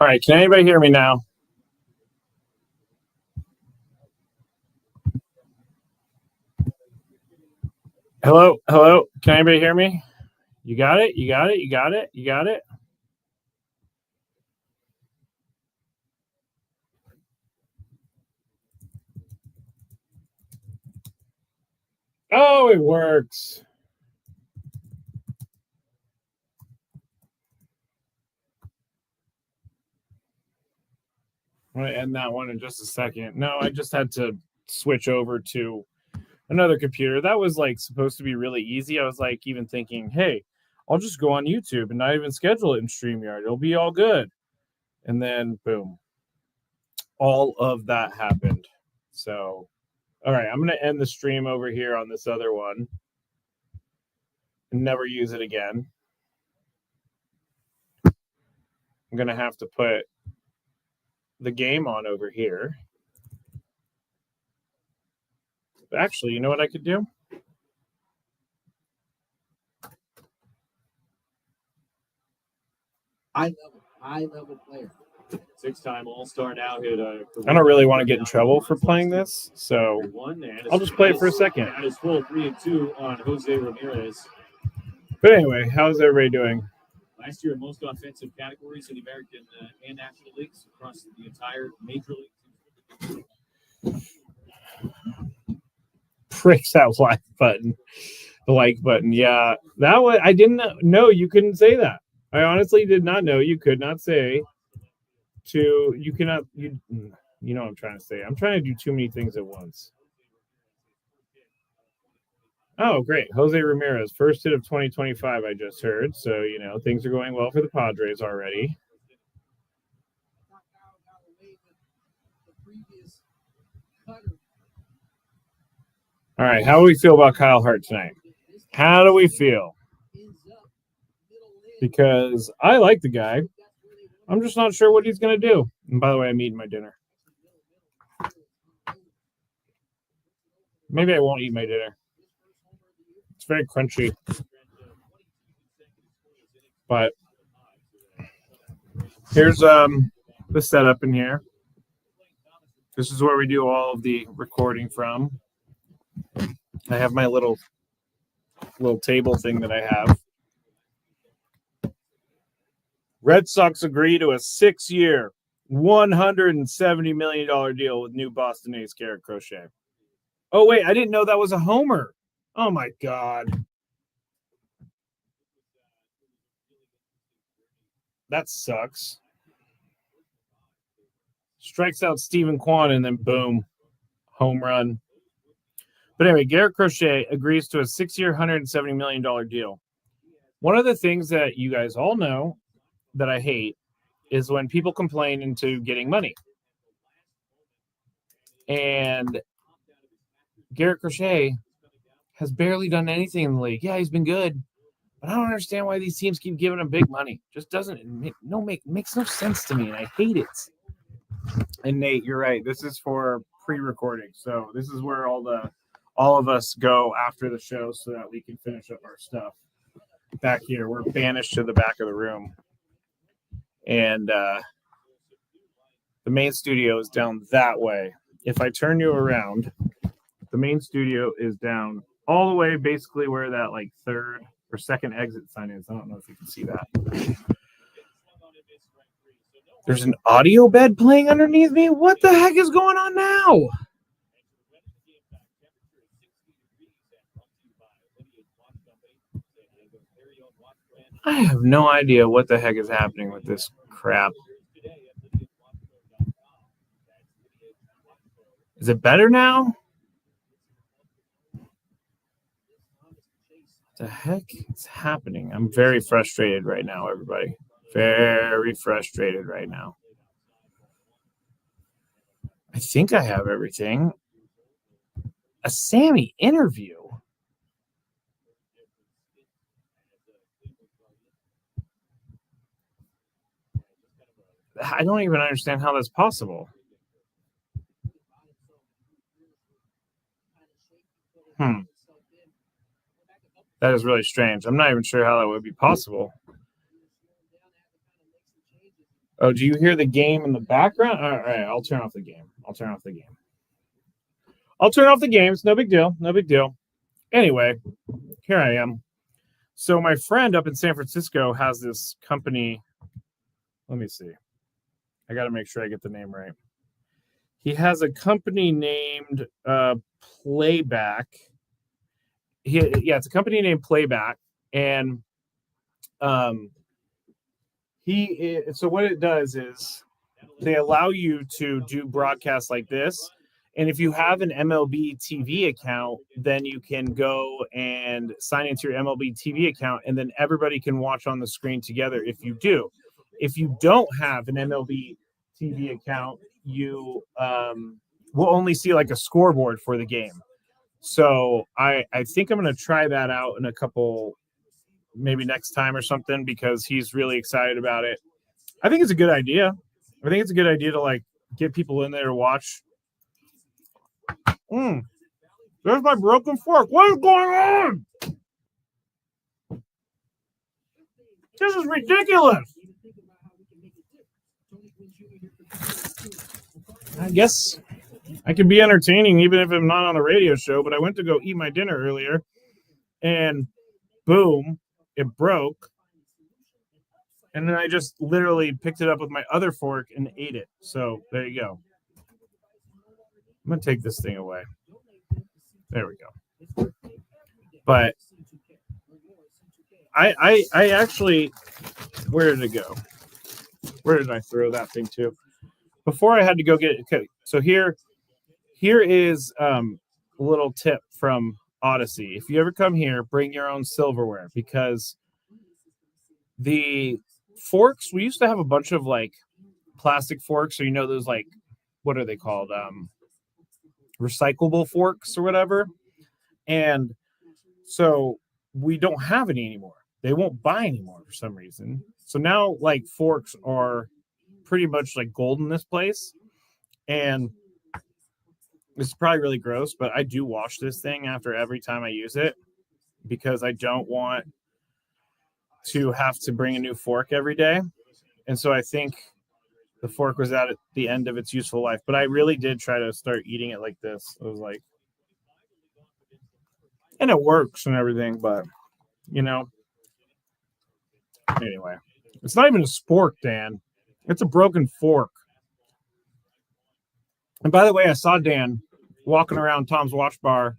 All right, can anybody hear me now? Hello? Can anybody hear me? You got it? You got it? Oh, it works. I'm going to end that one in just a second. No, I just had to switch over to another computer. That was like supposed to be really easy. I was like even thinking, hey, I'll just go on YouTube and not even schedule it in StreamYard. It'll be all good. And then boom, all of that happened. So, all right, I'm going to end the stream over here on this other one and never use it again. I'm going to have to put the game on over here. Actually, you know what I could do? High level player. 6-time All-Star now hit I don't really want to get in trouble for playing this, so I'll just play it for a second. That is full 3-2 on Jose Ramirez. But anyway, how's everybody doing? Last year, most offensive categories in the American and National Leagues across the entire Major League. Pricks that like button. The like button. Yeah, that was, I didn't know you couldn't say that. I honestly did not know you could not say to, you cannot, you know what I'm trying to say. I'm trying to do too many things at once. Oh, great. Jose Ramirez, first hit of 2025, I just heard. So, you know, things are going well for the Padres already. All right, how do we feel about Kyle Hart tonight? How do we feel? Because I like the guy. I'm just not sure what he's going to do. And by the way, I'm eating my dinner. Maybe I won't eat my dinner. It's very crunchy. But here's the setup in here. This is where we do all of the recording from. I have my little table thing that I have. Red Sox agree to a 6-year, $170 million deal with new Boston ace Garrett Crochet. Oh, wait, I didn't know that was a homer. Oh, my God. That sucks. Strikes out Stephen Kwan, and then boom, home run. But anyway, Garrett Crochet agrees to a 6-year, $170 million deal. One of the things that you guys all know that I hate is when people complain into getting money. And Garrett Crochet has barely done anything in the league. Yeah, he's been good, but I don't understand why these teams keep giving him big money. Just makes no sense to me, and I hate it. And Nate, you're right. This is for pre-recording, so this is where all of us go after the show so that we can finish up our stuff. Back here, we're banished to the back of the room. And the main studio is down that way. If I turn you around, the main studio is down all the way basically where that like third or second exit sign is. I don't know if you can see that. There's an audio bed playing underneath me. What the heck is going on now? I have no idea what the heck is happening with this crap. Is it better now? What the heck is happening? I'm very frustrated right now, everybody. Very frustrated right now. I think I have everything. A Sammy interview. I don't even understand how that's possible. That is really strange. I'm not even sure how that would be possible. Oh, do you hear the game in the background? All right, I'll turn off the game. I'll turn off the game. It's no big deal. No big deal. Anyway, here I am. So my friend up in San Francisco has this company. Let me see. I got to make sure I get the name right. He has a company named Playback. It's a company named Playback, and so what it does is they allow you to do broadcasts like this. And if you have an MLB TV account, then you can go and sign into your MLB TV account, and then everybody can watch on the screen together if you do. If you don't have an MLB TV account, you will only see like a scoreboard for the game. So I think I'm going to try that out in a couple, maybe next time or something, because he's really excited about it. I think it's a good idea. I think it's a good idea to like get people in there to watch. There's my broken fork. What is going on? This is ridiculous. I guess I could be entertaining even if I'm not on a radio show, but I went to go eat my dinner earlier and boom, it broke. And then I just literally picked it up with my other fork and ate it. So there you go. I'm going to take this thing away. There we go. But I actually, where did it go? Where did I throw that thing to? Before I had to go get it. Okay, so here is a little tip from Odyssey. If you ever come here, bring your own silverware, because the forks, we used to have a bunch of like plastic forks, or those like, what are they called? Recyclable forks or whatever. And so we don't have any anymore. They won't buy anymore for some reason. So now like forks are pretty much like gold in this place. And this is probably really gross, but I do wash this thing after every time I use it, because I don't want to have to bring a new fork every day. And so I think the fork was at the end of its useful life. But I really did try to start eating it like this. It was like, and it works and everything, but anyway, it's not even a spork, Dan. It's a broken fork. And by the way, I saw Dan walking around Tom's Watch Bar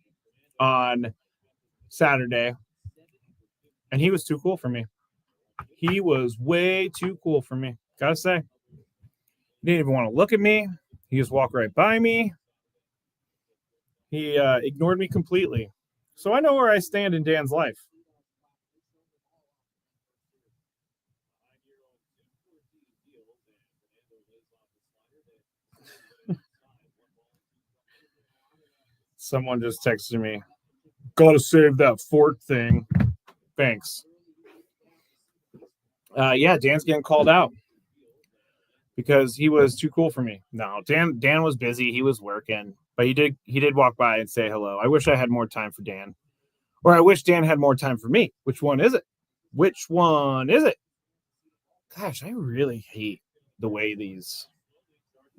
on Saturday, and he was too cool for me. He was way too cool for me, gotta say. He didn't even want to look at me. He just walked right by me. He ignored me completely. So I know where I stand in Dan's life. Someone just texted me, gotta save that fork thing. Thanks. Yeah, Dan's getting called out because he was too cool for me. No, Dan was busy. He was working, but he did walk by and say hello. I wish I had more time for Dan, or I wish Dan had more time for me. Which one is it? Gosh, I really hate the way these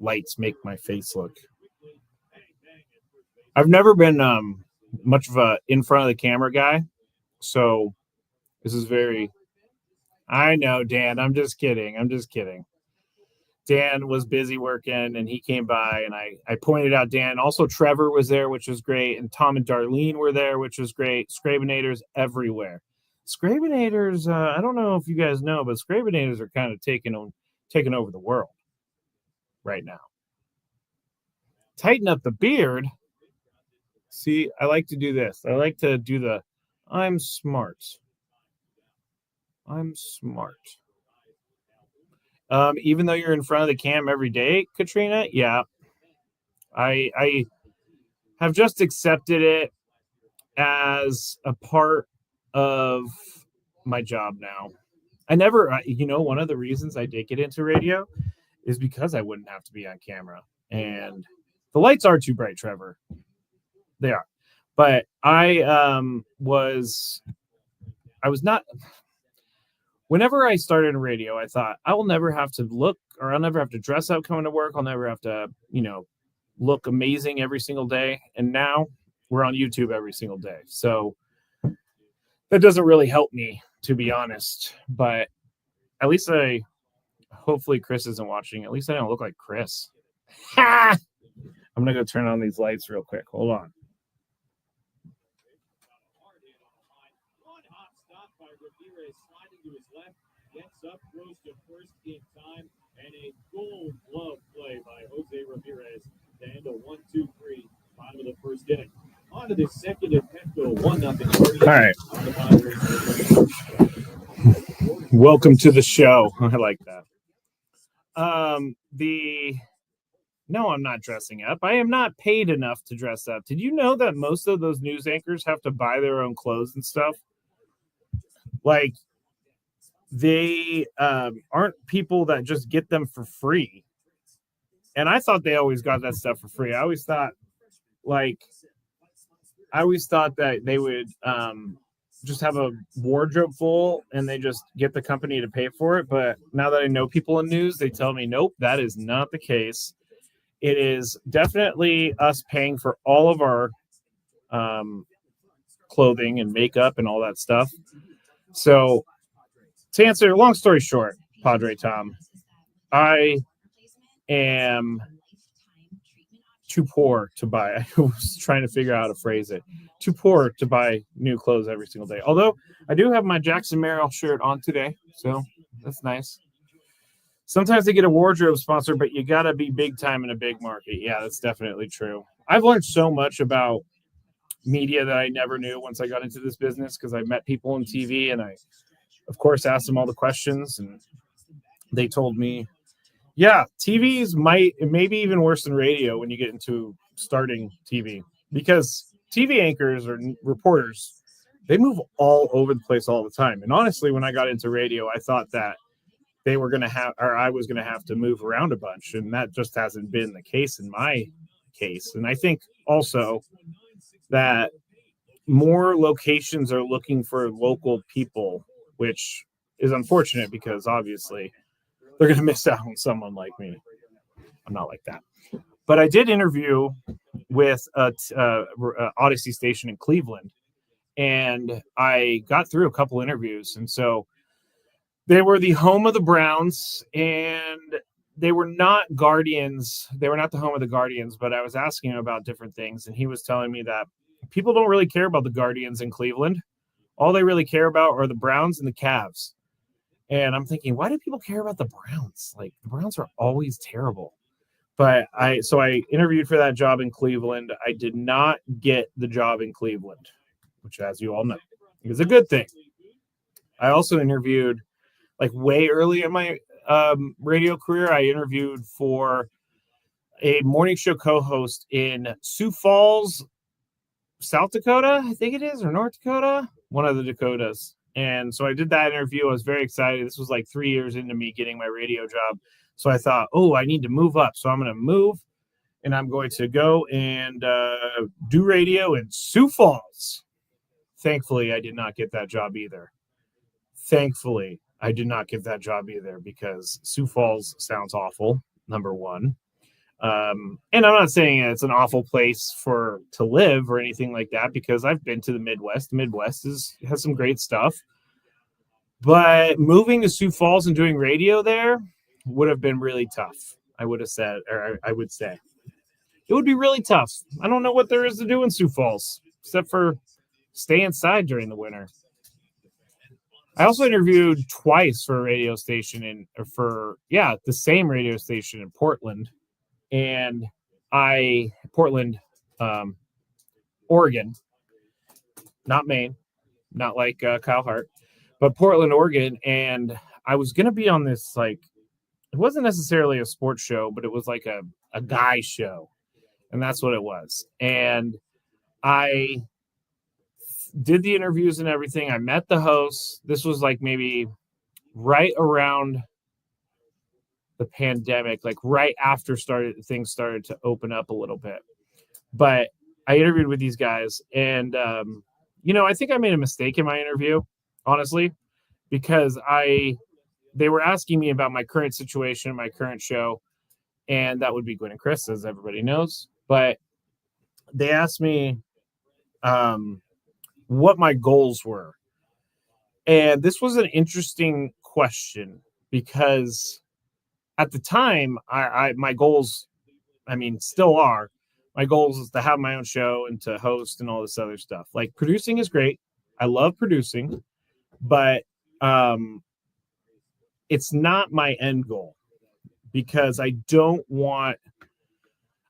lights make my face look. I've never been much of a in front of the camera guy, so this is very. I know, Dan. I'm just kidding. Dan was busy working, and he came by, and I pointed out Dan. Also, Trevor was there, which was great, and Tom and Darlene were there, which was great. Skrabinators everywhere. Skrabinators, I don't know if you guys know, but Skrabinators are kind of taking over the world right now. Tighten up the beard. See, I like to do this. I like to do the I'm smart. Even though you're in front of the cam every day, Katrina, yeah. I have just accepted it as a part of my job now. One of the reasons I did get into radio is because I wouldn't have to be on camera. And the lights are too bright, Trevor. They are. But I was not. Whenever I started in radio, I thought I will never have to look or I'll never have to dress up coming to work. I'll never have to, look amazing every single day. And now we're on YouTube every single day. So that doesn't really help me, to be honest. But at least hopefully Chris isn't watching. At least I don't look like Chris. Ha! I'm going to go turn on these lights real quick. Hold on. One hot stop by Ramirez, sliding to his left, gets up, throws to first in time, and a gold glove play by Jose Ramirez to end a 1-2-3, bottom of the first inning. On to the second at Petco, 1-0. All right. Welcome to the show. I like that. No, I'm not dressing up. I am not paid enough to dress up. Did you know that most of those news anchors have to buy their own clothes and stuff? Like, they aren't people that just get them for free. And I thought they always got that stuff for free. I always thought that they would just have a wardrobe full and they just get the company to pay for it. But now that I know people in news, they tell me, nope, that is not the case. It is definitely us paying for all of our clothing and makeup and all that stuff. So to answer, long story short, Padre Tom, I am too poor to buy. I was trying to figure out how to phrase it. Too poor to buy new clothes every single day. Although I do have my Jackson Merrill shirt on today, so that's nice. Sometimes they get a wardrobe sponsor, but you got to be big time in a big market. Yeah, that's definitely true. I've learned so much about media that I never knew once I got into this business because I met people on TV and I, of course, asked them all the questions and they told me, yeah, TVs maybe even worse than radio when you get into starting TV because TV anchors or reporters, they move all over the place all the time. And honestly, when I got into radio, I thought that I was going to have to move around a bunch. And that just hasn't been the case in my case. And I think also that more locations are looking for local people, which is unfortunate because obviously they're going to miss out on someone like me. I'm not like that. But I did interview with a Odyssey station in Cleveland, and I got through a couple interviews. And so they were the home of the Browns, and they were not Guardians. They were not the home of the Guardians, but I was asking him about different things, and he was telling me that people don't really care about the Guardians in Cleveland. All they really care about are the Browns and the Cavs. And I'm thinking, why do people care about the Browns? Like, the Browns are always terrible. But I interviewed for that job in Cleveland. I did not get the job in Cleveland, which, as you all know, is a good thing. I also interviewed, like, way early in my radio career. I interviewed for a morning show co-host in Sioux Falls, South Dakota, I think it is, or North Dakota, one of the Dakotas. And so I did that interview. I was very excited. This was like 3 years into me getting my radio job. So I thought, I need to move up. So I'm going to move, and I'm going to go and do radio in Sioux Falls. Thankfully, I did not get that job either. Because Sioux Falls sounds awful, number one. And I'm not saying it's an awful place to live or anything like that, because I've been to the Midwest. The Midwest has some great stuff. But moving to Sioux Falls and doing radio there would have been really tough. I would say it would be really tough. I don't know what there is to do in Sioux Falls except for stay inside during the winter. I also interviewed twice for a radio station the same radio station in Portland. And Portland, Oregon, not Maine, not like Kyle Hart, but Portland, Oregon. And I was going to be on this, like, it wasn't necessarily a sports show, but it was like a guy show. And that's what it was. And I did the interviews and everything. I met the hosts. This was like maybe right around the pandemic, like right after things started to open up a little bit. But I interviewed with these guys, and I think I made a mistake in my interview, honestly, because I they were asking me about my current situation, my current show, and that would be Gwen and Chris, as everybody knows. But they asked me what my goals were. And this was an interesting question because at the time, my goals, still are. My goals is to have my own show and to host and all this other stuff. Like producing is great. I love producing, but it's not my end goal because I don't want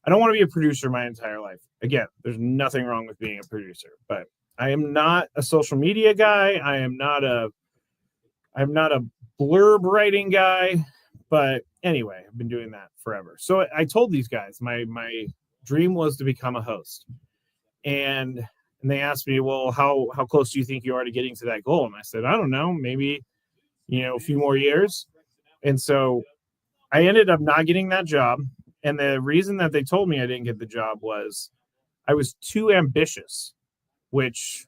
to be a producer my entire life. Again, there's nothing wrong with being a producer, but I am not a social media guy. I'm not a blurb writing guy, but anyway, I've been doing that forever. So I told these guys my dream was to become a host, and they asked me, well, how close do you think you are to getting to that goal? And I said, I don't know, maybe a few more years. And so I ended up not getting that job, and the reason that they told me I didn't get the job was I was too ambitious, which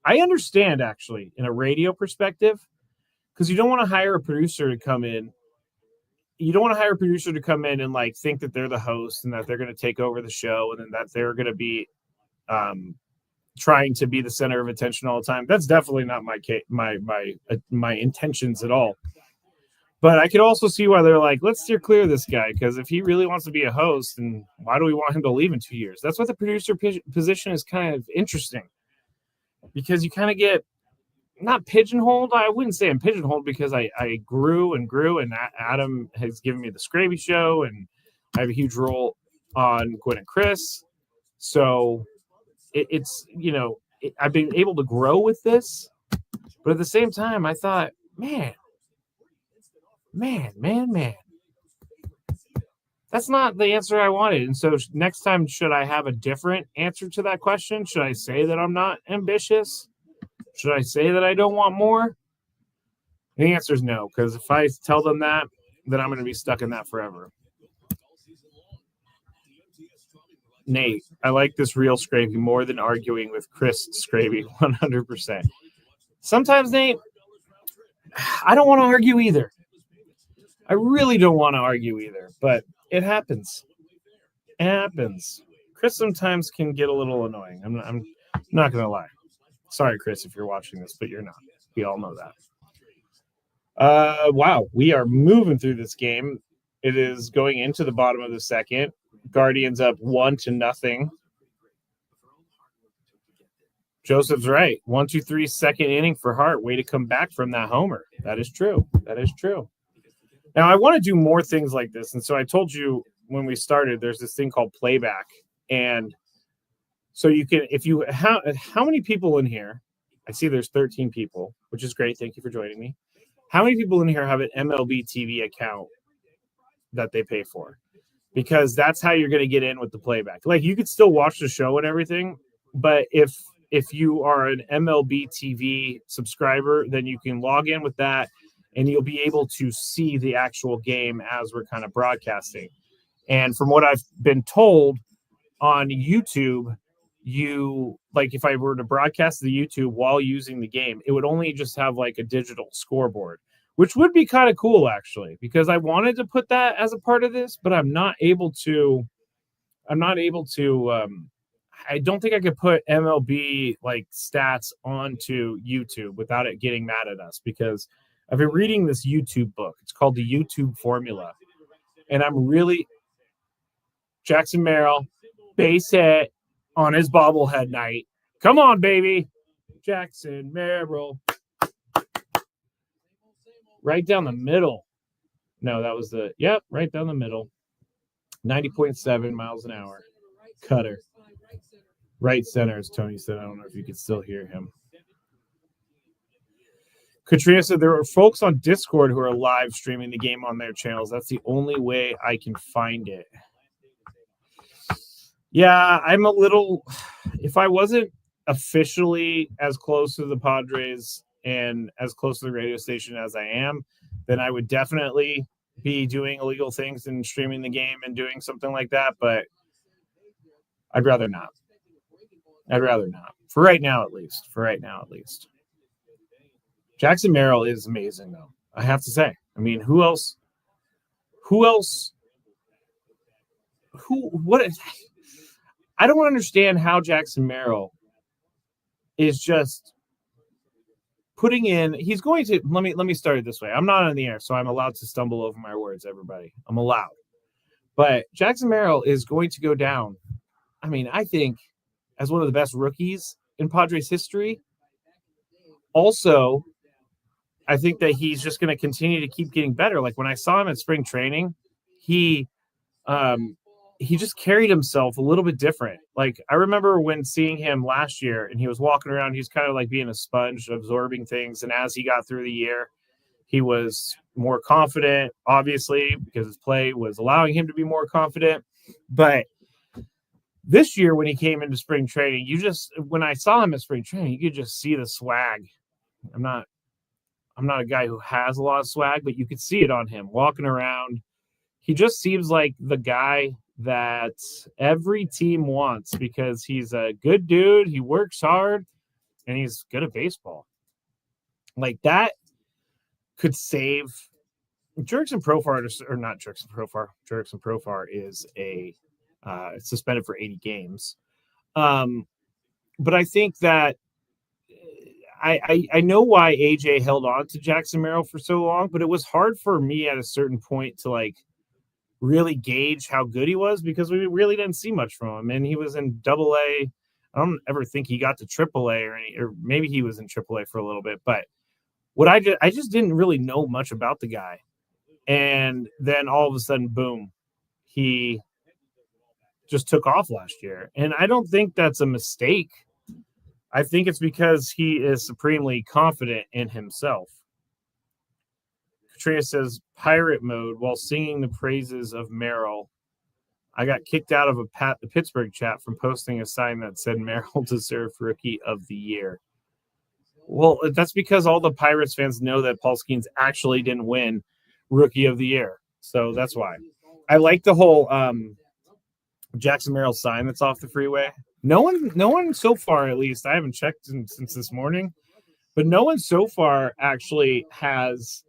I understand actually in a radio perspective, because you don't want to hire a producer to come in. You don't want to hire a producer to come in and like think that they're the host and that they're going to take over the show and then that they're going to be trying to be the center of attention all the time. That's definitely not my intentions at all. But I could also see why they're like, let's steer clear of this guy, because if he really wants to be a host, and why do we want him to leave in 2 years? That's what the producer position is kind of interesting, because you kind of get not pigeonholed. I wouldn't say I'm pigeonholed because I grew and grew, and Adam has given me the Scraby show, and I have a huge role on Gwen and Chris. So it's I've been able to grow with this, but at the same time, I thought, man, that's not the answer I wanted. And so next time, should I have a different answer to that question? Should I say that I'm not ambitious? Should I say that I don't want more? The answer is no, because if I tell them that, then I'm going to be stuck in that forever. Nate, I like this real Scraby more than arguing with Chris Scraby, 100%. Sometimes, Nate, I don't want to argue either. I really don't want to argue either, but it happens. It happens. Chris sometimes can get a little annoying. I'm not going to lie. Sorry, Chris, if you're watching this, but you're not. We all know that. Wow, we are moving through this game. It is going into the bottom of the second. Guardians up 1-0. Joseph's right. 1-2-3 second inning for Hart. Way to come back from that homer. That is true. Now, I want to do more things like this. And so I told you when we started, there's this thing called playback. And so you can, how many people in here? I see there's 13 people, which is great. Thank you for joining me. How many people in here have an MLB TV account that they pay for? Because that's how you're going to get in with the playback. Like, you could still watch the show and everything, but if you are an MLB TV subscriber, then you can log in with that and you'll be able to see the actual game as we're kind of broadcasting. And from what I've been told on YouTube, if I were to broadcast the YouTube while using the game, it would only just have like a digital scoreboard, which would be kind of cool actually, because I wanted to put that as a part of this, but I'm not able to. I don't think I could put MLB like stats onto YouTube without it getting mad at us, because I've been reading this YouTube book. It's called The YouTube Formula. And I'm really Jackson Merrill, base hit on his bobblehead night. Come on, baby. Jackson Merrill. Right down the middle. No, that was right down the middle. 90.7 miles an hour. Cutter. Right center, as Tony said. I don't know if you could still hear him. Katrina said there are folks on Discord who are live streaming the game on their channels. That's the only way I can find it. Yeah, I'm a little... If I wasn't officially as close to the Padres and as close to the radio station as I am, then I would definitely be doing illegal things and streaming the game and doing something like that, but I'd rather not. For right now, at least. Jackson Merrill is amazing, though. I have to say. I mean, who else? Who else? What? I don't understand how Jackson Merrill is just putting in. He's going to let me start it this way. I'm not on the air, so I'm allowed to stumble over my words. Everybody, I'm allowed. But Jackson Merrill is going to go down. I mean, I think as one of the best rookies in Padres history. Also, I think that he's just going to continue to keep getting better. Like when I saw him at spring training, he um, he just carried himself a little bit different. Like I remember when seeing him last year, and he was walking around. He's kind of like being a sponge, absorbing things. And as he got through the year, he was more confident, obviously, because his play was allowing him to be more confident. But this year, when he came into spring training, when I saw him at spring training, you could just see the swag. I'm not a guy who has a lot of swag, but you could see it on him walking around. He just seems like the guy that every team wants because he's a good dude. He works hard and he's good at baseball. Like that could save Jurickson Profar, or not Jurickson Profar. Jurickson Profar is suspended for 80 games. But I think that I know why AJ held on to Jackson Merrill for so long, but it was hard for me at a certain point to like really gauge how good he was because we really didn't see much from him. And he was in AA. I don't ever think he got to AAA or maybe he was in AAA for a little bit. But I just didn't really know much about the guy. And then all of a sudden, boom, he just took off last year. And I don't think that's a mistake. I think it's because he is supremely confident in himself. Katrina says, pirate mode while singing the praises of Merrill. I got kicked out of the Pittsburgh chat from posting a sign that said Merrill deserved Rookie of the Year. Well, that's because all the Pirates fans know that Paul Skeens actually didn't win Rookie of the Year. So that's why. I like the whole Jackson Merrill sign that's off the freeway. No one so far, at least, I haven't checked since this morning, but no one so far actually has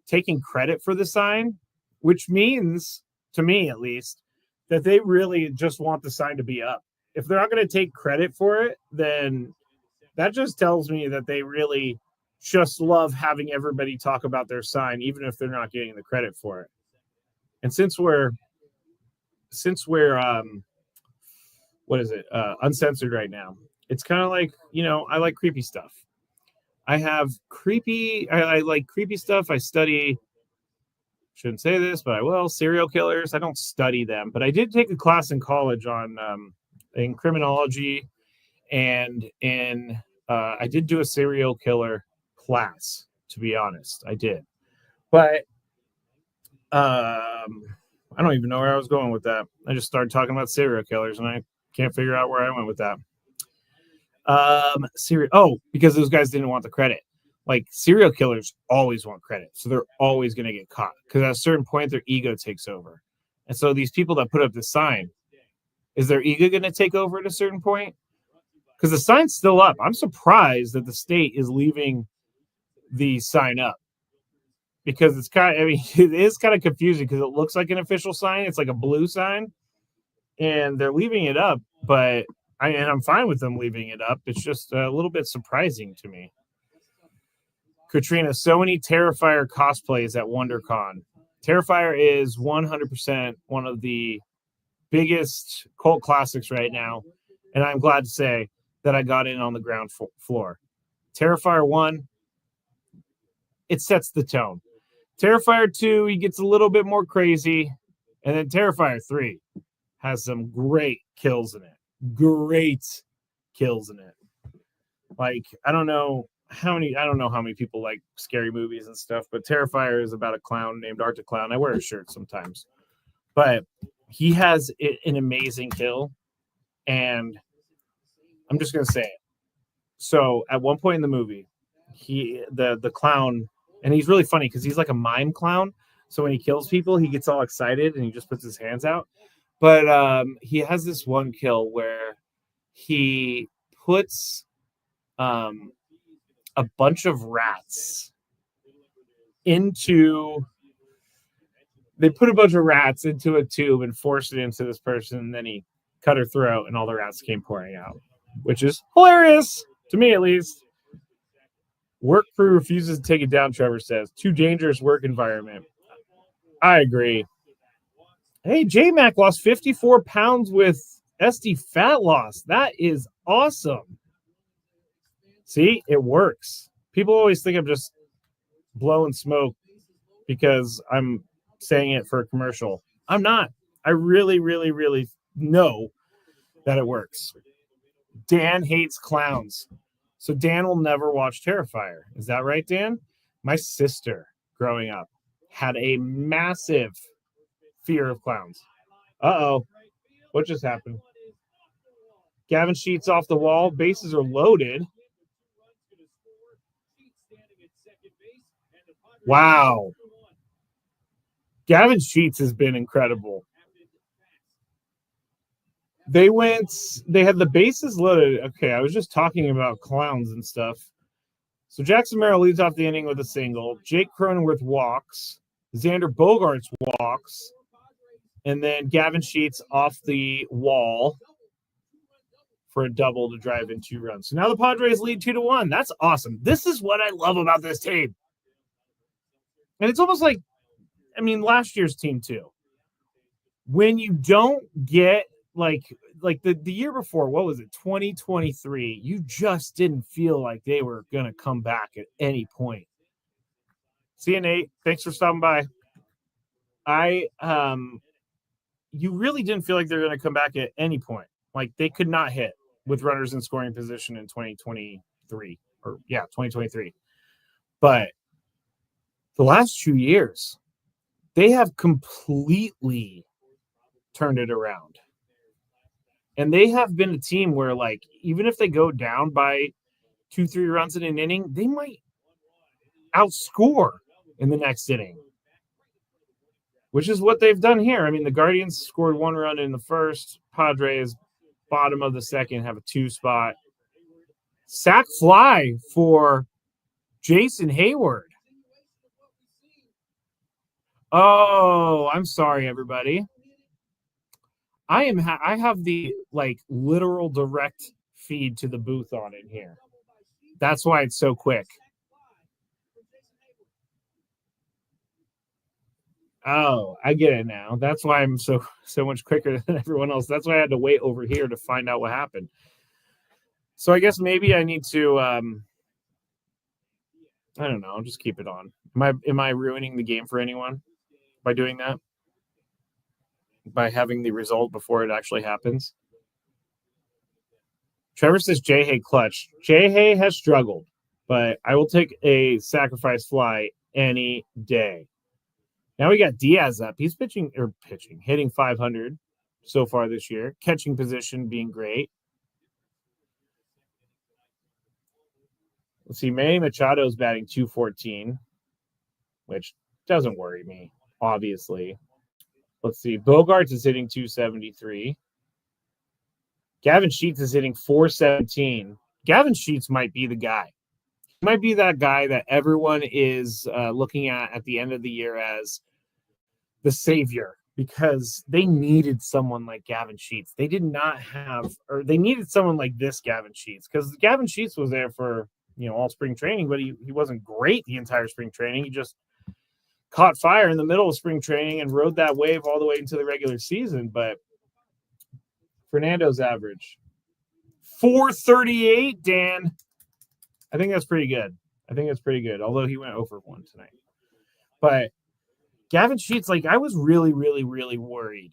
taken credit for the sign, which means, to me at least, that they really just want the sign to be up. If they're not going to take credit for it, then that just tells me that they really just love having everybody talk about their sign, even if they're not getting the credit for it. And since we're uncensored right now, it's kind of like, I like creepy stuff. I like creepy stuff. I study, shouldn't say this, but I will, serial killers. I don't study them, but I did take a class in college on in criminology, and I did do a serial killer class, to be honest. I did. But I don't even know where I was going with that. I just started talking about serial killers, and I can't figure out where I went with that. Because those guys didn't want the credit. Like serial killers always want credit, so they're always going to get caught because at a certain point their ego takes over. And so these people that put up the sign, is their ego going to take over at a certain point? Because the sign's still up. I'm surprised that the state is leaving the sign up because it is kind of confusing because it looks like an official sign. It's like a blue sign, and they're leaving it up. But I'm fine with them leaving it up. It's just a little bit surprising to me. Katrina, so many Terrifier cosplays at WonderCon. Terrifier is 100% one of the biggest cult classics right now, and I'm glad to say that I got in on the ground floor. Terrifier 1, it sets the tone. Terrifier 2, he gets a little bit more crazy, and then Terrifier 3 has some great kills in it. Like, I don't know how many people like scary movies and stuff, but Terrifier is about a clown named Arctic Clown. I wear a shirt sometimes, but he has an amazing kill, and I'm just gonna say it. So at one point in the movie, the clown, and he's really funny because he's like a mime clown. So when he kills people, he gets all excited and he just puts his hands out. But he has this one kill where he puts a bunch of rats they put a bunch of rats into a tube and forced it into this person, and then he cut her throat, and all the rats came pouring out, which is hilarious, to me at least. Work crew refuses to take it down, Trevor says. Too dangerous work environment. I agree. Hey, J-Mac lost 54 pounds with SD fat loss. That is awesome. See, it works. People always think I'm just blowing smoke because I'm saying it for a commercial. I'm not. I really, really, really know that it works. Dan hates clowns. So Dan will never watch Terrifier. Is that right, Dan? My sister, growing up, had a massive fear of clowns. Uh-oh. What just happened? Gavin Sheets off the wall. Bases are loaded. Wow. Gavin Sheets has been incredible. They had the bases loaded. Okay, I was just talking about clowns and stuff. So Jackson Merrill leads off the inning with a single. Jake Cronenworth walks. Xander Bogaerts walks. And then Gavin Sheets off the wall for a double to drive in 2 runs. So now the Padres lead 2-1. That's awesome. This is what I love about this team. And it's almost like, last year's team too. When you don't get like the year before, what was it, 2023, you just didn't feel like they were going to come back at any point. See you, Nate. Thanks for stopping by. You really didn't feel like they're going to come back at any point. Like, they could not hit with runners in scoring position in 2023. 2023. But the last 2 years, they have completely turned it around. And they have been a team where, like, even if they go down by 2-3 runs in an inning, they might outscore in the next inning, which is what they've done here. The Guardians scored 1 run in the first. Padres, bottom of the second, have a 2 spot. Sack fly for Jason Hayward. Oh, I'm sorry, everybody. I have the literal direct feed to the booth on it here. That's why it's so quick. Oh, I get it now. That's why I'm so much quicker than everyone else. That's why I had to wait over here to find out what happened. So I guess maybe I need to I don't know, I'll just keep it on. Am I ruining the game for anyone by doing that? By having the result before it actually happens? Trevor says J-Hay clutch. J-Hay has struggled, but I will take a sacrifice fly any day. Now we got Diaz up. He's hitting 500 so far this year. Catching position being great. Let's see. Manny Machado's batting 214, which doesn't worry me, obviously. Let's see. Bogaerts is hitting 273. Gavin Sheets is hitting 417. Gavin Sheets might be the guy. He might be that guy that everyone is looking at the end of the year as the savior, because they needed someone like Gavin Sheets. They did not have, or they needed someone like this Gavin Sheets, because Gavin Sheets was there for, all spring training, but he wasn't great the entire spring training. He just caught fire in the middle of spring training and rode that wave all the way into the regular season. But Fernando's average 438, Dan. I think that's pretty good. Although he went over 1 tonight. But Gavin Sheets, I was really, really, really worried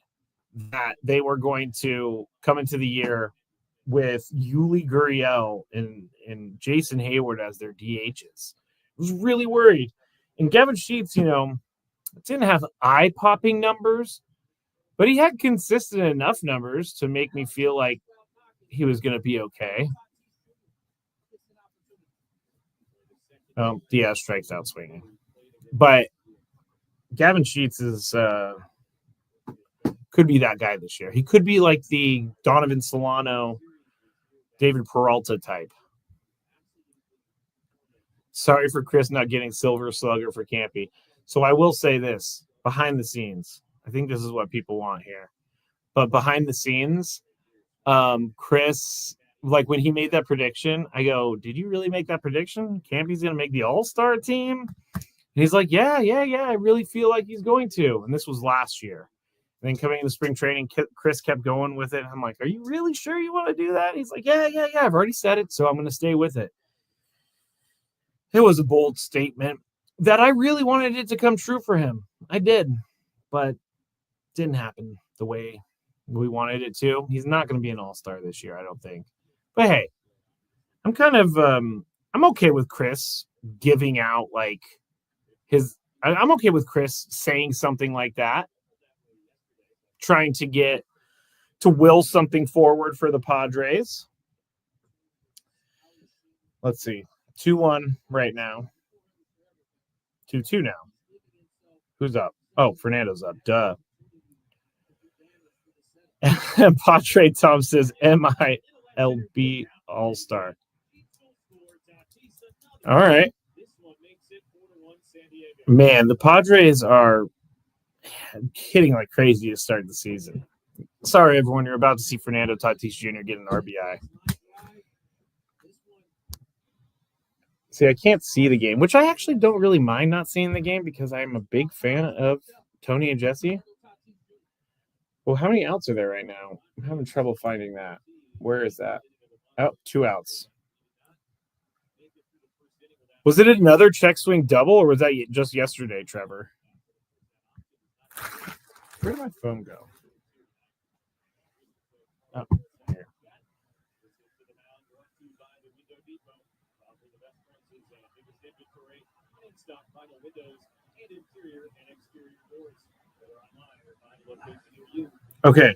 that they were going to come into the year with Yuli Gurriel and Jason Hayward as their DHs. I was really worried. And Gavin Sheets, didn't have eye-popping numbers, but he had consistent enough numbers to make me feel like he was going to be okay. Diaz strikes out swinging. But Gavin Sheets could be that guy this year. He could be like the Donovan Solano, David Peralta type. Sorry for Chris not getting Silver Slugger for Campy. So I will say this, behind the scenes, I think this is what people want here. But behind the scenes, Chris, like when he made that prediction, I go, did you really make that prediction? Campy's going to make the All-Star team? And he's like, yeah, I really feel like he's going to. And this was last year. And then coming into spring training, Chris kept going with it. I'm like, are you really sure you want to do that? He's like, yeah, I've already said it, so I'm going to stay with it. It was a bold statement that I really wanted it to come true for him. I did, but didn't happen the way we wanted it to. He's not going to be an all-star this year, I don't think. But hey, I'm kind of I'm okay with Chris giving out like I'm okay with Chris saying something like that, trying to will something forward for the Padres. Let's see. 2-1 right now. 2-2 now. Who's up? Oh, Fernando's up. Duh. And Padre Tom says MILB All-Star. All right. Man, the Padres are hitting like crazy to start the season. Sorry, everyone. You're about to see Fernando Tatis Jr. get an RBI. See, I can't see the game, which I actually don't really mind not seeing the game because I'm a big fan of Tony and Jesse. Well, how many outs are there right now? I'm having trouble finding that. Where is that? Oh, 2 outs. Was it another check swing double, or was that just yesterday, Trevor? Where did my phone go? Oh, here. Okay.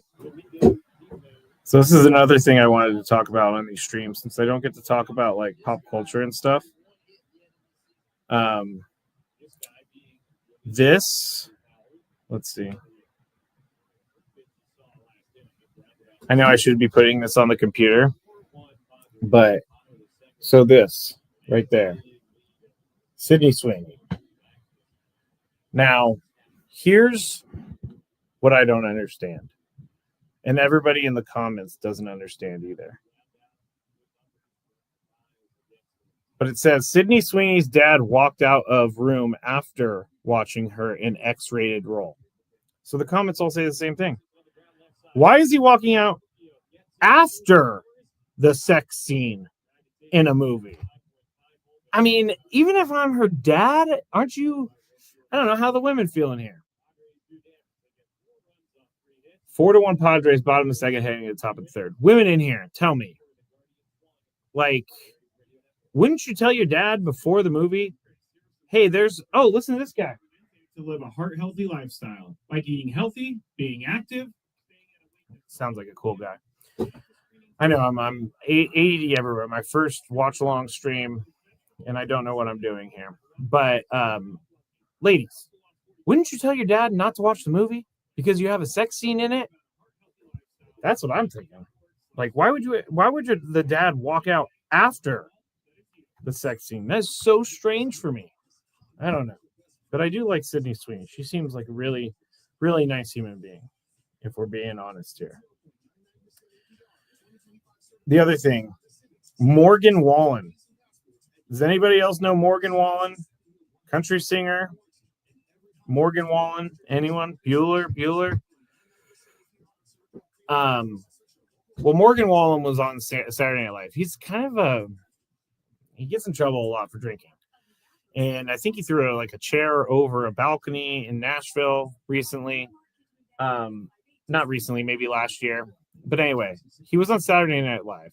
So this is another thing I wanted to talk about on these streams, since I don't get to talk about like pop culture and stuff. Let's see. I know I should be putting this on the computer, but so this right there, Sydney Sweeney. Now, here's what I don't understand, and everybody in the comments doesn't understand either. But it says Sydney Sweeney's dad walked out of room after watching her in X-rated role. So the comments all say the same thing. Why is he walking out after the sex scene in a movie? I mean, even if I'm her dad, aren't you? I don't know how the women feeling here. 4-1 Padres, bottom of the second, heading to the top of the third. Women in here, tell me. Like, wouldn't you tell your dad before the movie, hey, listen to this guy. To live a heart-healthy lifestyle, like eating healthy, being active. Sounds like a cool guy. I know I'm 80 everywhere. My first watch-along stream, and I don't know what I'm doing here. But, ladies, wouldn't you tell your dad not to watch the movie because you have a sex scene in it? That's what I'm thinking. Like, why would the dad walk out after the sex scene? That's so strange for me. I don't know. But I do like Sydney Sweeney. She seems like a really, really nice human being, if we're being honest here. The other thing, Morgan Wallen. Does anybody else know Morgan Wallen? Country singer. Morgan Wallen. Anyone? Bueller. Well, Morgan Wallen was on Saturday Night Live. He's kind of he gets in trouble a lot for drinking. And I think he threw a chair over a balcony in Nashville recently. Not recently, maybe last year. But anyway, he was on Saturday Night Live.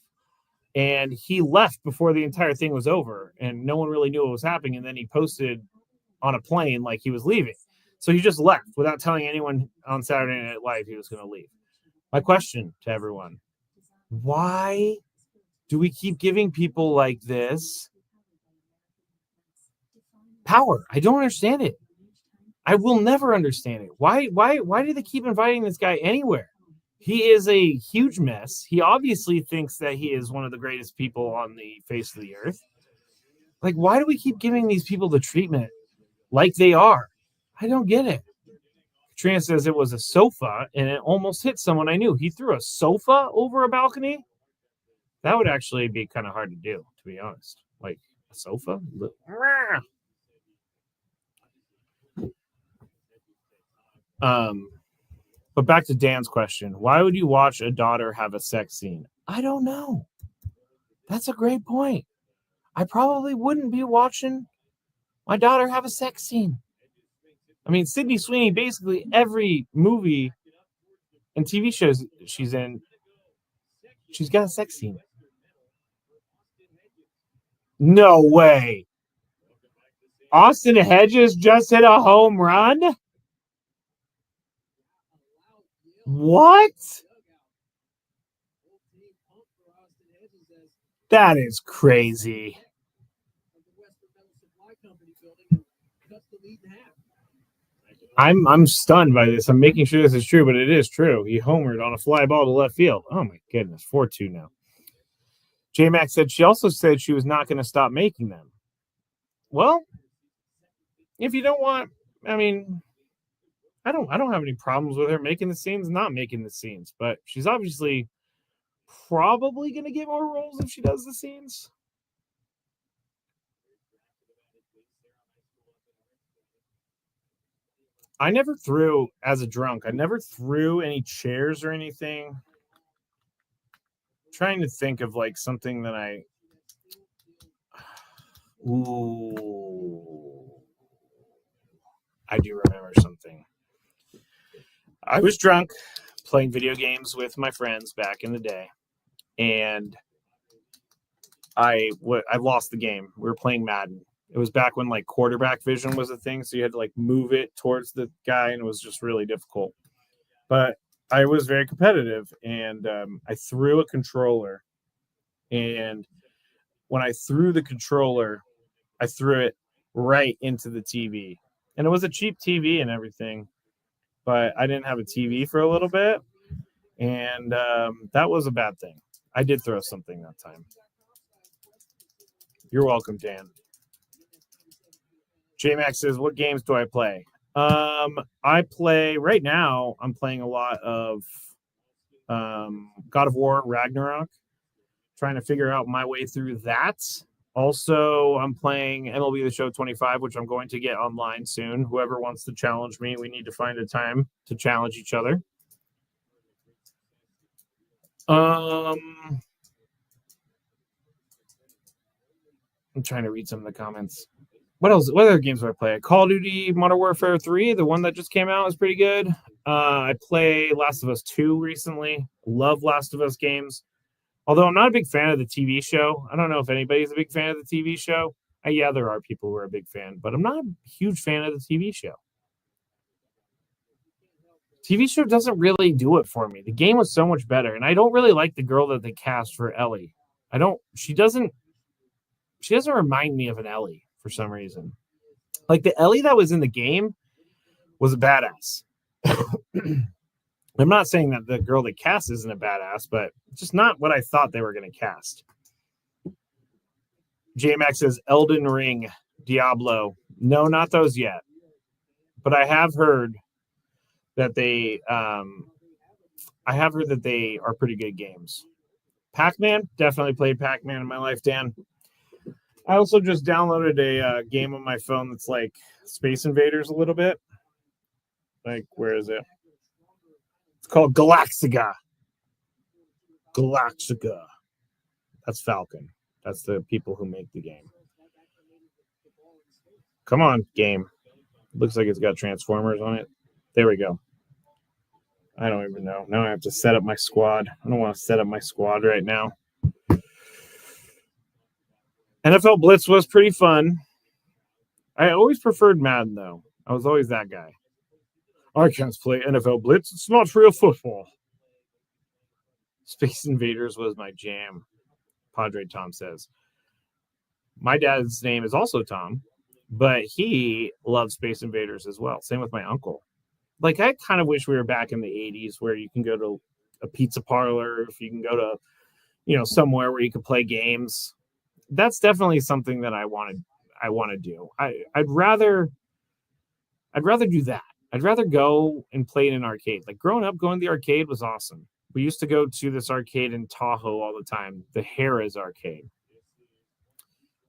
And he left before the entire thing was over. And no one really knew what was happening. And then he posted on a plane like he was leaving. So he just left without telling anyone on Saturday Night Live he was going to leave. My question to everyone, why do we keep giving people like this power? I don't understand it. I will never understand it. Why do they keep inviting this guy anywhere? He is a huge mess. He obviously thinks that he is one of the greatest people on the face of the earth. Like, why do we keep giving these people the treatment like they are? I don't get it. Katrina says it was a sofa and it almost hit someone I knew. He threw a sofa over a balcony? That would actually be kind of hard to do, to be honest. Like a sofa? But back to Dan's question. Why would you watch a daughter have a sex scene? I don't know. That's a great point. I probably wouldn't be watching my daughter have a sex scene. I mean, Sydney Sweeney, basically every movie and TV shows she's in, she's got a sex scene. No way. Austin Hedges just hit a home run? What? That is crazy. I'm stunned by this. I'm making sure this is true, but it is true. He homered on a fly ball to left field. Oh my goodness, 4-2 now. J Max said she also said she was not going to stop making them. Well, if you don't want, I mean, I don't have any problems with her making the scenes, not making the scenes, but she's obviously probably going to get more roles if she does the scenes. I never threw, as a drunk, I never threw any chairs or anything. I'm trying to think of like something that I do remember something. I was drunk playing video games with my friends back in the day, and I lost the game. We were playing Madden. It was back when like quarterback vision was a thing, so you had to like move it towards the guy, and it was just really difficult. But I was very competitive, and I threw a controller, and when I threw the controller, I threw it right into the TV, and it was a cheap TV and everything, but I didn't have a TV for a little bit, and that was a bad thing. I did throw something that time. You're welcome, Dan. J-Max says, what games do I play? I play, right now, I'm playing a lot of God of War Ragnarok, trying to figure out my way through that. Also, I'm playing MLB The Show 25, which I'm going to get online soon. Whoever wants to challenge me, we need to find a time to challenge each other. I'm trying to read some of the comments. What else? What other games do I play? Call of Duty Modern Warfare 3, the one that just came out, is pretty good. I play Last of Us 2 recently. Love Last of Us games. Although I'm not a big fan of the TV show. I don't know if anybody's a big fan of the TV show. Yeah, there are people who are a big fan, but I'm not a huge fan of the TV show. TV show doesn't really do it for me. The game was so much better, and I don't really like the girl that they cast for Ellie. She doesn't remind me of an Ellie for some reason. Like the Ellie that was in the game was a badass. I'm not saying that the girl they cast isn't a badass, but just not what I thought they were going to cast. JMax says Elden Ring, Diablo. No, not those yet. But I have heard that they are pretty good games. Pac-Man, definitely played Pac-Man in my life, Dan. I also just downloaded a game on my phone that's like Space Invaders a little bit. Like, where is it? It's called Galaxiga. That's Falcon. That's the people who make the game. Come on, game. Looks like it's got Transformers on it. There we go. I don't even know. Now I have to set up my squad. I don't want to set up my squad right now. NFL Blitz was pretty fun. I always preferred Madden, though. I was always that guy. I can't play NFL Blitz. It's not real football. Space Invaders was my jam, Padre Tom says. My dad's name is also Tom, but he loves Space Invaders as well. Same with my uncle. Like, I kind of wish we were back in the 80s where you can go to a pizza parlor, if you can go to, somewhere where you can play games. that's definitely something that I want to do. I'd rather do that. I'd rather go and play in an arcade. Like growing up, going to the arcade was awesome. We used to go to this arcade in Tahoe all the time, the Harrah's arcade.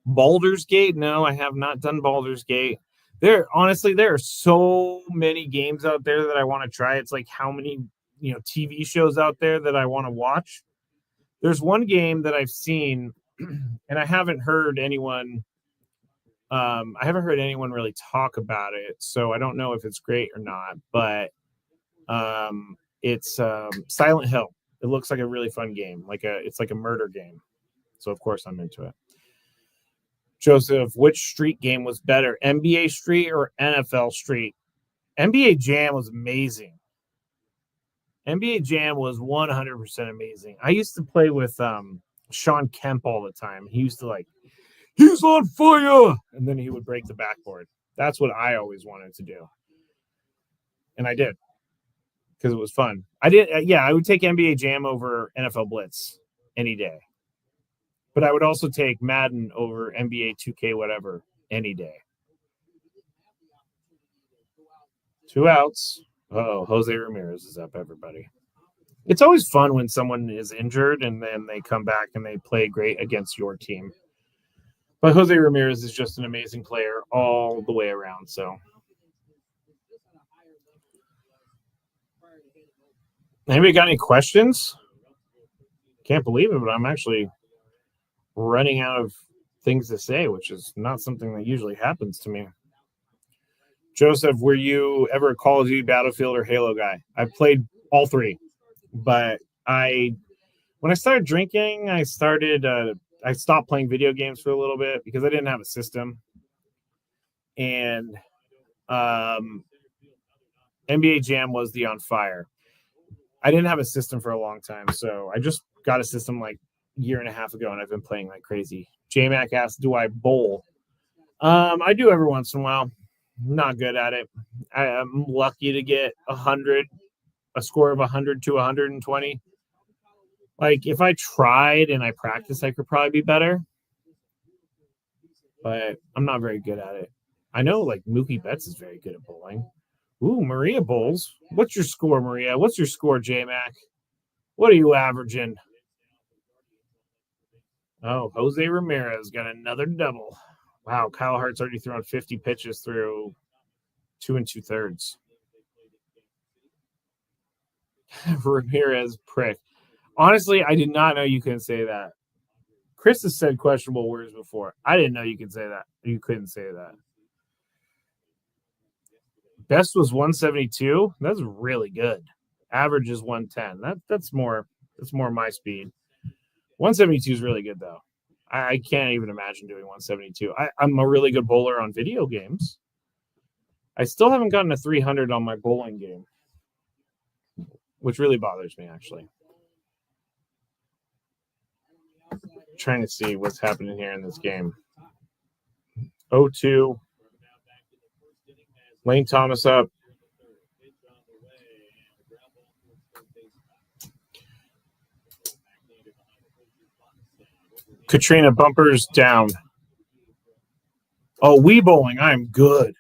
Baldur's Gate? No, I have not done Baldur's Gate. There are so many games out there that I want to try. It's like how many, TV shows out there that I want to watch. There's one game that I've seen and I haven't heard anyone really talk about it, so I don't know if it's great or not, but it's Silent Hill. It looks like a really fun game. It's like a murder game. So of course I'm into it. Joseph, which Street game was better, NBA Street or NFL Street? NBA Jam was amazing. NBA Jam was 100% amazing. I used to play with Sean Kemp all the time. He used to he's on fire, and then he would break the backboard. That's what I always wanted to do, and I did because it was fun. I would take NBA Jam over NFL Blitz any day. But I would also take Madden over NBA 2K whatever any day. 2 outs. Oh, Jose Ramirez is up, everybody. It's always fun when someone is injured and then they come back and they play great against your team. But Jose Ramirez is just an amazing player all the way around. So, anybody got any questions? Can't believe it, but I'm actually running out of things to say, which is not something that usually happens to me. Joseph, were you ever a Call of Duty, Battlefield, or Halo guy? I played all three, but when I started drinking, I stopped playing video games for a little bit because I didn't have a system, and NBA Jam was the on fire. I didn't have a system for a long time, so I just got a system like a year and a half ago, and I've been playing like crazy. J-Mac asked, do I bowl? I do every once in a while. Not good at it. I'm lucky to get a score of 100 to 120. Like, if I tried and I practiced, I could probably be better. But I'm not very good at it. I know, like, Mookie Betts is very good at bowling. Ooh, Maria bowls. What's your score, Maria? What's your score, J-Mac? What are you averaging? Oh, Jose Ramirez got another double. Wow, Kyle Hart's already thrown 50 pitches through 2 2/3. Ramirez prick. Honestly, I did not know you couldn't say that. Chris has said questionable words before. I didn't know you could say that. You couldn't say that. Best was 172. That's really good. Average is 110. That's more my speed. 172 is really good though. I can't even imagine doing 172. I'm a really good bowler on video games. I still haven't gotten a 300 on my bowling game, which really bothers me, actually. Trying to see what's happening here in this game. 0-2. Lane Thomas up. Katrina bumpers down. Oh, Wii bowling. I'm good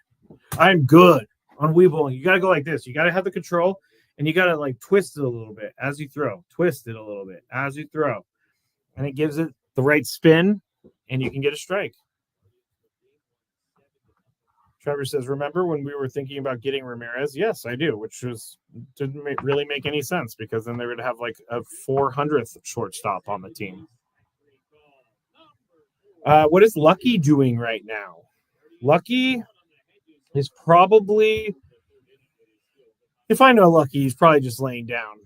on Wii bowling. You got to go like this. You got to have the control, and you got to like twist it a little bit as you throw. Twist it a little bit as you throw. And it gives it the right spin, and you can get a strike. Trevor says, remember when we were thinking about getting Ramirez? Yes, I do, which didn't really make any sense because then they would have like a 400th shortstop on the team. What is Lucky doing right now? Lucky is probably, if I know Lucky, he's probably just laying down.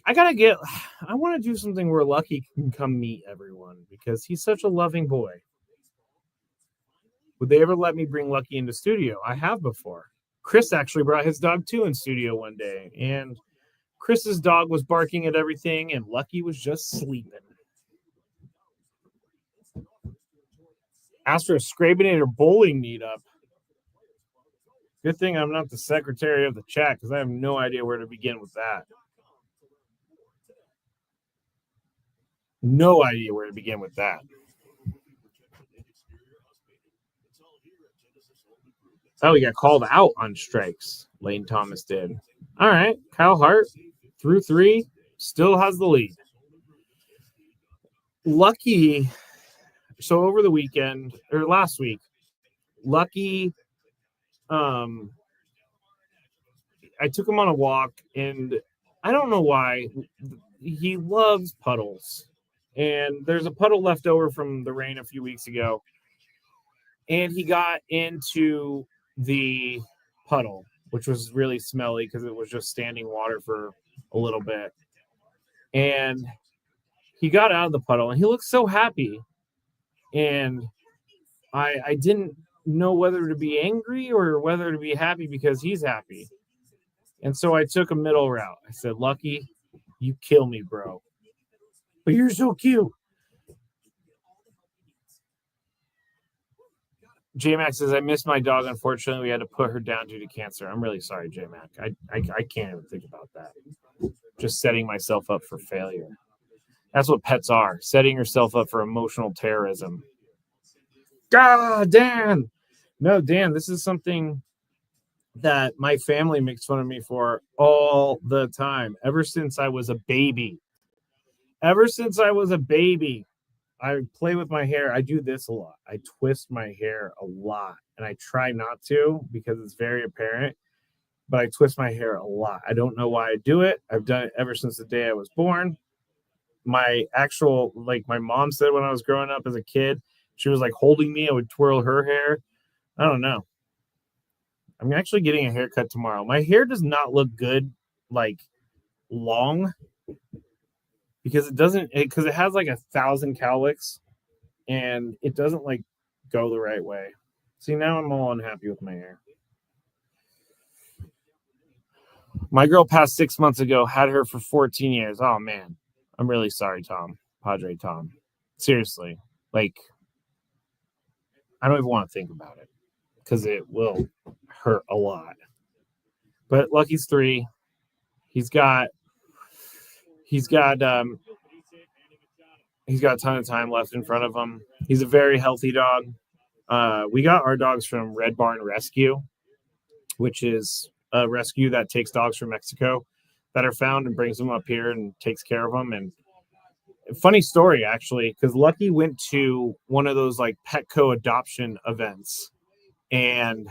I want to do something where Lucky can come meet everyone because he's such a loving boy. Would they ever let me bring Lucky into studio? I have before. Chris actually brought his dog too in studio one day, and Chris's dog was barking at everything, and Lucky was just sleeping. Asked for a Skrabinator bowling meetup. Good thing I'm not the secretary of the chat because I have no idea where to begin with that. No idea where to begin with that. Oh, he got called out on strikes. Lane Thomas did. All right. Kyle Hart through 3, still has the lead. Lucky. So over the weekend or last week, Lucky, I took him on a walk, and I don't know why he loves puddles. And there's a puddle left over from the rain a few weeks ago, and he got into the puddle, which was really smelly because it was just standing water for a little bit. And he got out of the puddle, and he looked so happy. And I didn't know whether to be angry or whether to be happy because he's happy. And so I took a middle route. I said, Lucky, you kill me, bro. But you're so cute. J-Mac says, I missed my dog. Unfortunately, we had to put her down due to cancer. I'm really sorry, J-Mac. I can't even think about that. Just setting myself up for failure. That's what pets are, setting yourself up for emotional terrorism. God, Dan. No, Dan, this is something that my family makes fun of me for all the time, ever since I was a baby. Ever since I was a baby, I play with my hair. I do this a lot. I twist my hair a lot, and I try not to because it's very apparent, but I twist my hair a lot. I don't know why I do it. I've done it ever since the day I was born. My actual, like my mom said when I was growing up as a kid, she was like holding me. I would twirl her hair. I don't know. I'm actually getting a haircut tomorrow. My hair does not look good, like long, because because it has like 1,000 cowlicks, and it doesn't like go the right way. See, now I'm all unhappy with my hair. My girl passed 6 months ago, had her for 14 years. Oh man, I'm really sorry, Tom, Padre Tom. Seriously, like, I don't even want to think about it because it will hurt a lot. But Lucky's 3. He's got a ton of time left in front of him. He's a very healthy dog. We got our dogs from Red Barn Rescue, which is a rescue that takes dogs from Mexico that are found and brings them up here and takes care of them. And funny story, actually, because Lucky went to one of those like Petco adoption events, and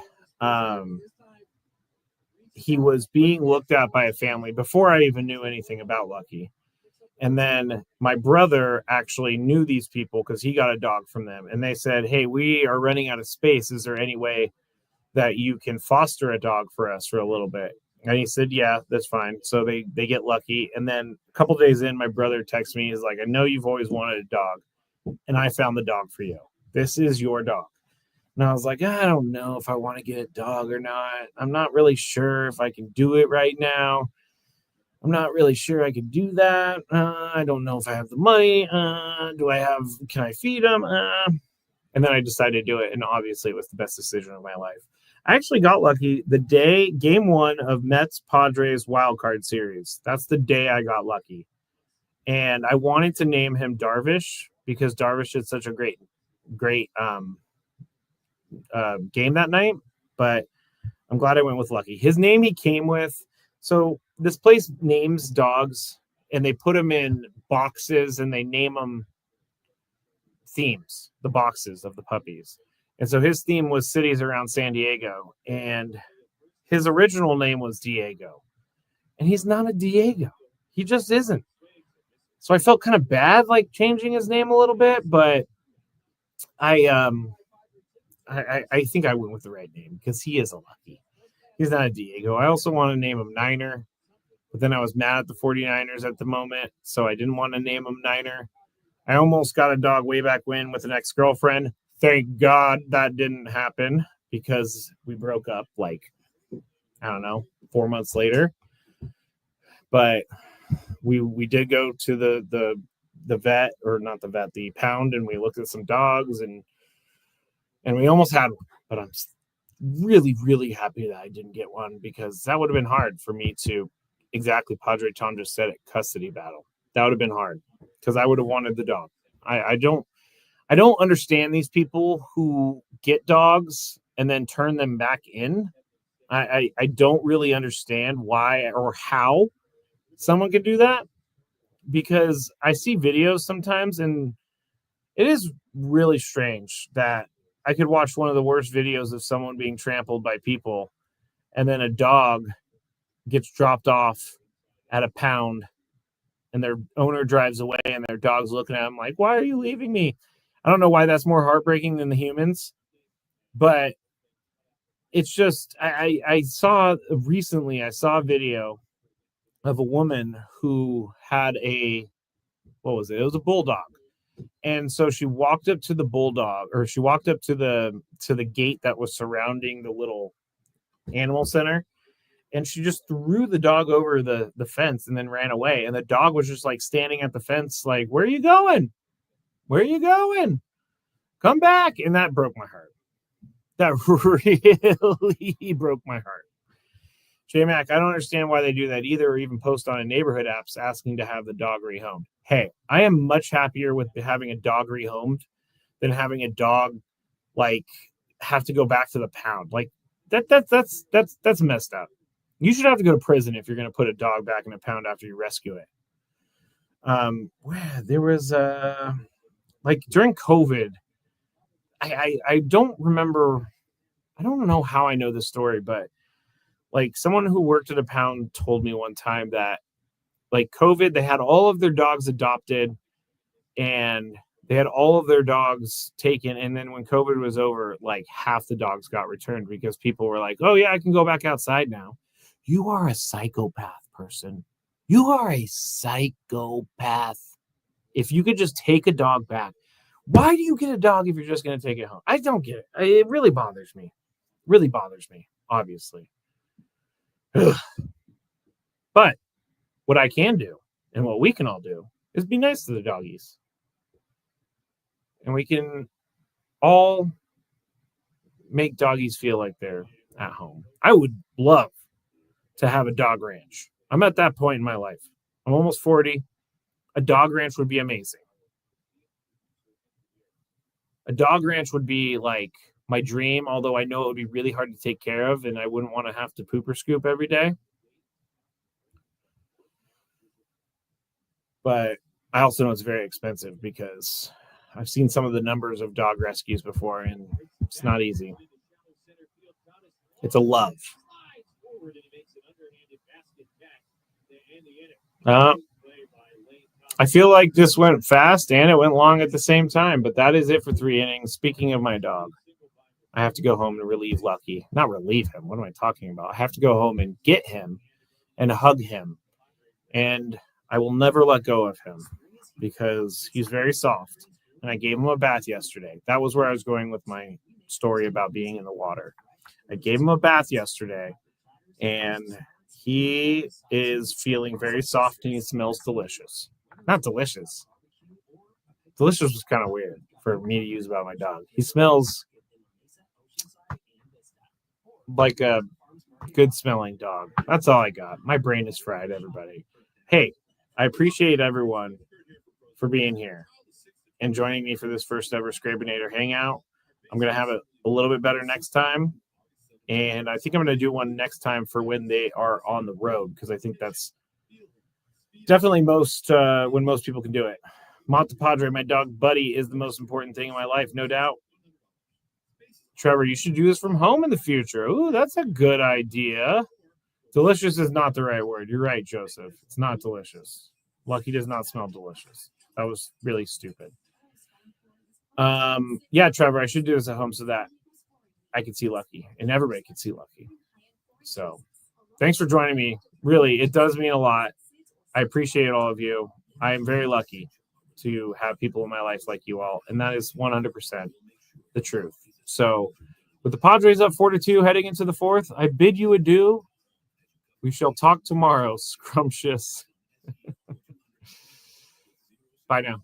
he was being looked at by a family before I even knew anything about Lucky. And then my brother actually knew these people because he got a dog from them. And they said, hey, we are running out of space. Is there any way that you can foster a dog for us for a little bit? And he said, yeah, that's fine. So they get Lucky. And then a couple days in, my brother texts me. He's like, I know you've always wanted a dog, and I found the dog for you. This is your dog. And I was like, I don't know if I want to get a dog or not. I'm not really sure if I can do it right now. I'm not really sure I could do that. I don't know if I have the money. Can I feed them? And then I decided to do it. And obviously it was the best decision of my life. I actually got lucky the day, game 1 of Mets Padres wildcard series. That's the day I got lucky. And I wanted to name him Darvish because Darvish did such a great game that night. But I'm glad I went with Lucky. His name he came with. So this place names dogs, and they put them in boxes, and they name them themes, the boxes of the puppies. And so his theme was cities around San Diego, and his original name was Diego. And he's not a Diego. He just isn't. So I felt kind of bad like changing his name a little bit, but I think I went with the right name because he is a Lucky. He's not a Diego. I also want to name him Niner, but then I was mad at the 49ers at the moment, so I didn't want to name him Niner. I almost got a dog way back when with an ex-girlfriend. Thank God that didn't happen because we broke up like, I don't know, 4 months later. But we did go to the vet, or not the vet, the pound, and we looked at some dogs, and we almost had one. But I'm really, really happy that I didn't get one because that would have been hard for me to, exactly, Padre Tom just said it, custody battle. That would have been hard because I would have wanted the dog. I don't understand these people who get dogs and then turn them back in. I don't really understand why or how someone could do that, because I see videos sometimes and it is really strange that I could watch one of the worst videos of someone being trampled by people and then a dog gets dropped off at a pound and their owner drives away and their dog's looking at them like, why are you leaving me? I don't know why that's more heartbreaking than the humans, but it's just, I saw recently, I saw a video of a woman who had what was it? It was a bulldog. And so she walked up to the bulldog, or she walked up to the gate that was surrounding the little animal center, and she just threw the dog over the fence and then ran away. And the dog was just like standing at the fence, like, where are you going? Where are you going? Come back. And that broke my heart. That really broke my heart. J-Mac, I don't understand why they do that either, or even post on a neighborhood apps asking to have the dog rehomed. Hey, I am much happier with having a dog rehomed than having a dog like have to go back to the pound. Like that's messed up. You should have to go to prison if you're going to put a dog back in a pound after you rescue it. There was like during COVID, I don't remember. I don't know how I know this story, but like someone who worked at a pound told me one time that like COVID, they had all of their dogs adopted and they had all of their dogs taken. And then when COVID was over, like half the dogs got returned because people were like, oh yeah, I can go back outside now. You are a psychopath person. You are a psychopath. If you could just take a dog back, why do you get a dog if you're just going to take it home? I don't get it. It really bothers me. Really bothers me, obviously. But what I can do and what we can all do is be nice to the doggies. And we can all make doggies feel like they're at home. I would love to have a dog ranch. I'm at that point in my life. I'm almost 40. A dog ranch would be amazing. A dog ranch would be like my dream, although I know it would be really hard to take care of and I wouldn't want to have to poop or scoop every day. But I also know it's very expensive because I've seen some of the numbers of dog rescues before and it's not easy. It's a love. I feel like this went fast and it went long at the same time, but that is it for 3 innings. Speaking of my dog, I have to go home and relieve Lucky. Not relieve him. What am I talking about? I have to go home and get him and hug him. And I will never let go of him because he's very soft. And I gave him a bath yesterday. That was where I was going with my story about being in the water. I gave him a bath yesterday and he is feeling very soft and he smells delicious. Not delicious. Delicious was kind of weird for me to use about my dog. He smells like a good smelling dog. That's all I got. My brain is fried, everybody. Hey, I appreciate everyone for being here and joining me for this first ever Skrabinator hangout. I'm going to have it a little bit better next time. And I think I'm going to do one next time for when they are on the road, because I think that's definitely when most people can do it. Monte Padre, my dog Buddy, is the most important thing in my life, no doubt. Trevor, you should do this from home in the future. Ooh, that's a good idea. Delicious is not the right word. You're right, Joseph. It's not delicious. Lucky does not smell delicious. That was really stupid. Yeah, Trevor, I should do this at home so that I can see Lucky and everybody can see Lucky. So thanks for joining me. Really, it does mean a lot. I appreciate all of you. I am very lucky to have people in my life like you all, and that is 100% the truth. So with the Padres up 4-2 heading into the fourth, I bid you adieu. We shall talk tomorrow, scrumptious. Bye now.